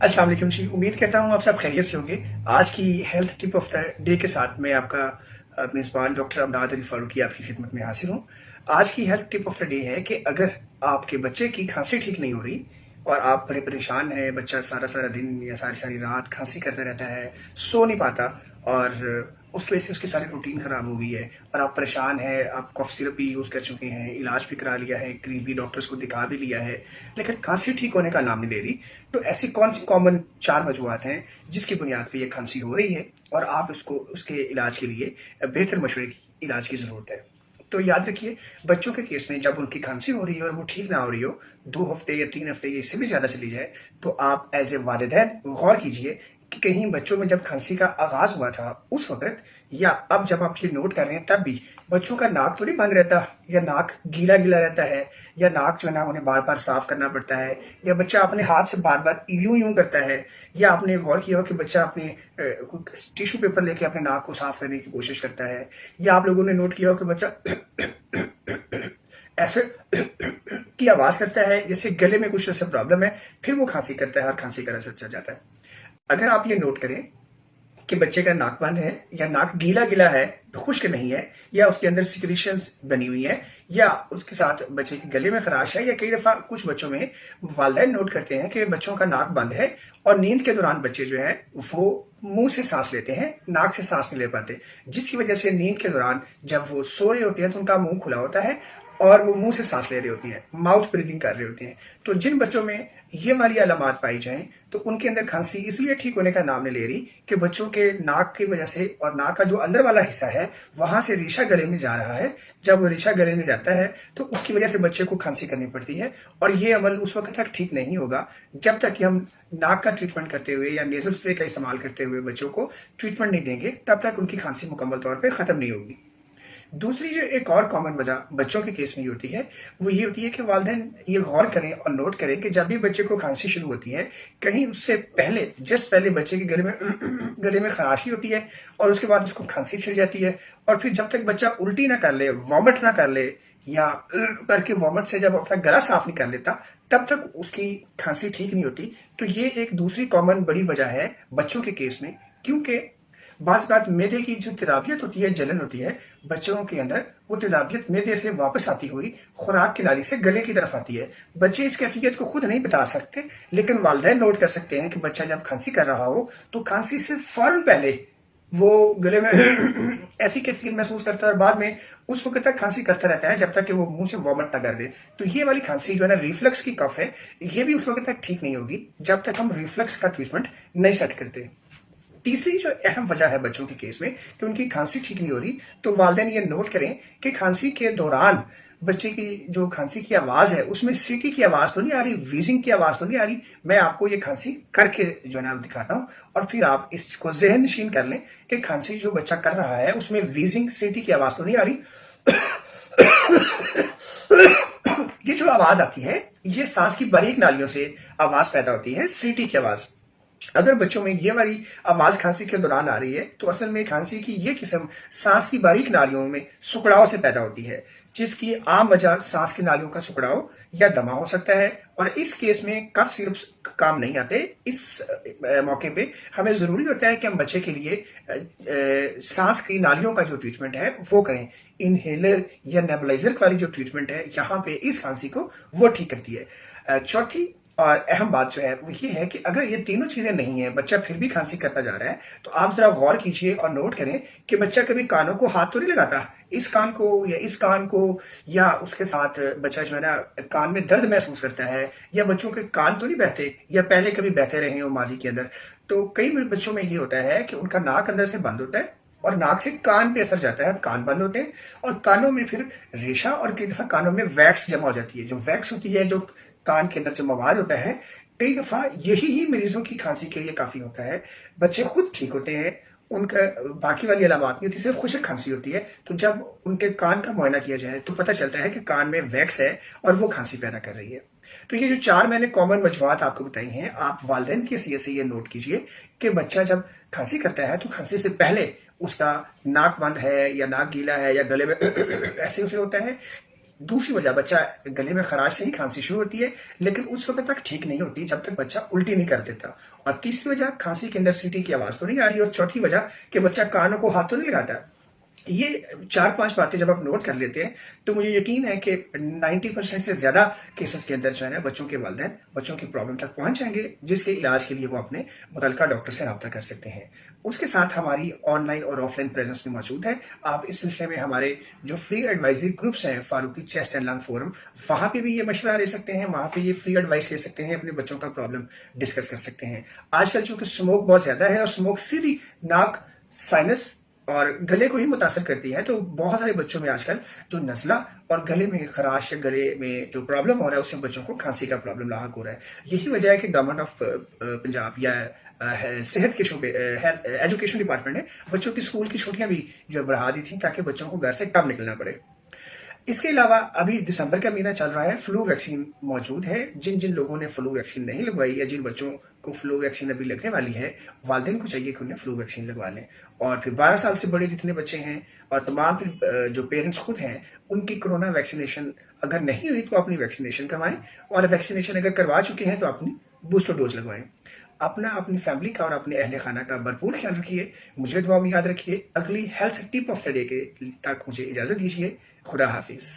अस्सलाम वालेकुम जी। उम्मीद करता हूँ आप सब खैरियत से होंगे। आज की health tip of the day के साथ मैं आपका मेज़बान डॉक्टर अमदाद अली फारूकी आपकी खिदमत में हाजिर हूँ। आज की health tip of the day है कि अगर आपके बच्चे की खांसी ठीक नहीं हो रही और आप बड़े परेशान हैं, बच्चा सारा-सारा दिन या सारी-सारी रात खांसी करता रहता है, सो नहीं पाता और उसकी वजह से उसकी सारी रूटीन ख़राब हो गई है और आप परेशान हैं, आप कफ सिरप भी यूज़ कर चुके हैं, इलाज भी करा लिया है, करीबी डॉक्टर्स को दिखा भी लिया है, लेकिन खांसी ठीक होने का नाम नहीं ले रही। तो ऐसी कौन-सी कॉमन 4 वजूहात हैं जिसकी बुनियाद पे ये खांसी हो रही है और आप उसको उसके इलाज के लिए बेहतर मशवरे की इलाज की ज़रूरत है। तो याद रखिए, बच्चों के केस में जब उनकी खांसी हो रही है और वो ठीक ना हो रही हो, 2 हफ्ते या 3 हफ्ते या इससे भी ज़्यादा चली जाए, तो आप एज़ ए वालिदैन गौर कीजिए कि कहीं बच्चों में जब खांसी का आगाज़ हुआ था, उस वक़्त या अब जब आप ये नोट कर रहे हैं तब भी बच्चों का नाक तो नहीं बंद रहता या नाक गीला-गीला रहता है या नाक जो है ना उन्हें बार-बार साफ़ करना पड़ता है या बच्चा अपने हाथ से बार-बार यूँ-यूँ करता है या आपने गौर किया हो कि बच्चा अपने टिश्यू पेपर लेके अपने नाक को साफ़ करने की कोशिश करता है या आप लोगों ने नोट किया हो कि बच्चा ऐसे की आवाज़ करता है जैसे गले में कुछ ऐसा प्रॉब्लम है, फिर वो खांसी करता है और खांसी का असर चल जाता है। अगर आप ये नोट करें कि बच्चे का नाक बंद है या नाक गीला-गीला है, खुश्क नहीं है या उसके अंदर सिक्रीशंस बनी हुई है या उसके साथ बच्चे के गले में खराश है या कई दफ़ा कुछ बच्चों में वालिदैन नोट करते हैं कि बच्चों का नाक बंद है और नींद के दौरान बच्चे जो है वो मुंह से सांस लेते हैं, नाक से सांस नहीं ले पाते, जिसकी वजह से नींद के दौरान जब वो सो रहे होते हैं तो उनका मुंह खुला होता है और वो मुंह से सांस ले रहे होती हैं, माउथ ब्रीदिंग कर रहे होते हैं। तो जिन बच्चों में ये वाली अलामात पाई जाएं तो उनके अंदर खांसी इसलिए ठीक होने का नाम नहीं ले रही कि बच्चों के नाक की वजह से और नाक का जो अंदर वाला हिस्सा है वहां से रेशा गले में जा रहा है। जब वो रेशा गले में जाता है तो उसकी वजह से बच्चे को खांसी करनी पड़ती है और ये अमल उस वक्त तक ठीक नहीं होगा जब तक कि हम नाक का ट्रीटमेंट करते हुए या नेजल स्प्रे का इस्तेमाल करते हुए बच्चों को ट्रीटमेंट नहीं देंगे, तब तक उनकी खांसी मुकम्मल तौर पर खत्म नहीं होगी। दूसरी जो एक और कॉमन वजह बच्चों के केस में ये होती है, वो ये होती है कि वालिदैन ये गौर करें और नोट करें कि जब भी बच्चे को खांसी शुरू होती है, कहीं उससे पहले जस्ट पहले बच्चे के गले में खराशी होती है और उसके बाद उसको खांसी छिड़ जाती है और फिर जब तक बच्चा उल्टी ना कर ले, वॉमिट ना कर ले या करके वॉमिट से जब अपना गला साफ नहीं कर लेता, तब तक उसकी खांसी ठीक नहीं होती। तो ये एक दूसरी कॉमन बड़ी वजह है बच्चों के केस में, क्योंकि बाज़ बात मैदे की जो तेजाबियत होती है, जलन होती है बच्चों के अंदर, वो तेजाबियत मैदे से वापस आती हुई खुराक की नाली से गले की तरफ आती है। बच्चे इस कैफियत को खुद नहीं बता सकते, लेकिन वालिदैन नोट कर सकते हैं कि बच्चा जब खांसी कर रहा हो तो खांसी से फौरन पहले वो गले में ऐसी कैफियत महसूस करता है और बाद में उस वक्त तक खांसी करता रहता है जब तक कि वो मुंह से वॉमिट ना कर दे। तो ये वाली खांसी जो है ना, रिफ्लक्स की कफ है, ये भी उस वक्त तक ठीक नहीं होगी जब तक हम रिफ्लक्स का ट्रीटमेंट नहीं सेट करते। तीसरी जो अहम वजह है बच्चों के केस में कि उनकी खांसी ठीक नहीं हो रही, तो वालिदैन ये नोट करें कि खांसी के दौरान बच्चे की जो खांसी की आवाज़ है उसमें सीटी की आवाज़ तो नहीं आ रही, वीजिंग की आवाज़ तो नहीं आ रही। मैं आपको ये खांसी करके जो है ना दिखाता हूँ और फिर आप इसको ज़हन नशीन कर लें कि खांसी जो बच्चा कर रहा है उसमें वीजिंग सीटी की आवाज़ तो नहीं आ रही। ये जो आवाज़ आती है, ये सांस की बारीक नालियों से आवाज़ पैदा होती है, सीटी की आवाज़। अगर बच्चों में ये वाली आवाज खांसी के दौरान आ रही है तो असल में खांसी की ये किस्म सांस की बारीक नालियों में सिकुड़ाव से पैदा होती है, जिसकी आम वजह सांस की नालियों का सिकुड़ाव या दमा हो सकता है और इस केस में कफ सिरप काम नहीं आते। इस मौके पे हमें जरूरी होता है कि हम बच्चे के लिए सांस की नालियों का जो ट्रीटमेंट है वो करें। इनहेलर या नेबुलाइजर वाली जो ट्रीटमेंट है यहाँ पे इस खांसी को वो ठीक करती है। चौथी और अहम बात जो है वो ये है कि अगर ये तीनों चीजें नहीं है, बच्चा फिर भी खांसी करता जा रहा है, तो आप जरा गौर कीजिए और नोट करें कि बच्चा कभी कानों को हाथ तो नहीं लगाता, इस कान को या इस कान को, या उसके साथ बच्चा जो है ना कान में दर्द महसूस करता है, या बच्चों के कान तो नहीं बहते या पहले कभी बहते रहे हो माजी के अंदर। तो कई बच्चों में ये होता है कि उनका नाक अंदर से बंद होता है और नाक से कान पे असर जाता है, कान बंद होते हैं और कानों में फिर रेशा और कई दफा कानों में वैक्स जमा हो जाती है। जो वैक्स होती है, जो कान के अंदर जो मवाद होता है, कई दफा यही ही मरीजों की खांसी के लिए काफी होता है। बच्चे खुद ठीक होते हैं, उनका बाकी वाली अलामात नहीं होती, सिर्फ खुशक खांसी होती है। तो जब उनके कान का मुआयना किया जाए तो पता चलता है कि कान में वैक्स है और वो खांसी पैदा कर रही है। तो ये जो 4 मैंने कॉमन वजूहात आपको बताई हैं, आप वालिदैन के सीए से ये नोट कीजिए कि बच्चा जब खांसी करता है तो खांसी से पहले उसका नाक बंद है या नाक गीला है या गले में ऐसे उसे होता है, दूसरी वजह, बच्चा गले में खराश से ही खांसी शुरू होती है, लेकिन उस वक्त तक ठीक नहीं होती जब तक बच्चा उल्टी नहीं कर देता। और तीसरी वजह, खांसी के अंदर सीटी की आवाज तो नहीं आ रही। और चौथी वजह कि बच्चा कानों को हाथ तो नहीं लगाता। ये 4-5 बातें जब आप नोट कर लेते हैं तो मुझे यकीन है कि 90% से ज्यादा केसेस के अंदर जो है ना, बच्चों के वालिदैन बच्चों की प्रॉब्लम तक पहुंच जाएंगे, जिसके इलाज के लिए वो अपने मुतल्लिका डॉक्टर से रब्ता कर सकते हैं। उसके साथ हमारी ऑनलाइन और ऑफलाइन प्रेजेंस भी मौजूद है। आप इस सिलसिले में हमारे जो फ्री एडवाइजरी ग्रुप्स हैं, Farooqui chest and lung forum, वहां पे भी ये मशवरा ले सकते हैं, वहां पे ये फ्री एडवाइस ले सकते हैं, अपने बच्चों का प्रॉब्लम डिस्कस कर सकते हैं। आजकल चूंकि स्मोक बहुत ज्यादा है और स्मोक सीधी नाक, साइनस और गले को ही मुतासर करती है, तो बहुत सारे बच्चों में आजकल जो नज़ला और गले में खराश या गले में जो प्रॉब्लम हो रहा है, उससे बच्चों को खांसी का प्रॉब्लम लाहक हो रहा है। यही वजह है कि गवर्नमेंट ऑफ पंजाब या सेहत के शोबे, एजुकेशन डिपार्टमेंट ने बच्चों की स्कूल की छुट्टियां भी जो बढ़ा दी थी, ताकि बच्चों को घर से कम निकलना पड़े। इसके अलावा अभी दिसंबर का महीना चल रहा है, फ्लू वैक्सीन मौजूद है। जिन जिन लोगों ने फ्लू वैक्सीन नहीं लगवाई या जिन बच्चों को फ्लू वैक्सीन अभी लगने वाली है, वालिदैन को चाहिए कि उन्हें फ्लू वैक्सीन लगवा लें। और फिर 12 साल से बड़े जितने बच्चे हैं और तमाम फिर जो पेरेंट्स खुद हैं, उनकी कोरोना वैक्सीनेशन अगर नहीं हुई तो अपनी वैक्सीनेशन करवाएं, और वैक्सीनेशन अगर करवा चुके हैं तो अपनी बूस्टर डोज लगवाएं। अपना, अपनी फैमिली का और अपने अहले खाना का भरपूर ख्याल रखिए। मुझे दुआ में याद रखिए। अगली health tip of the day के तक मुझे इजाजत दीजिए। खुदा हाफिज।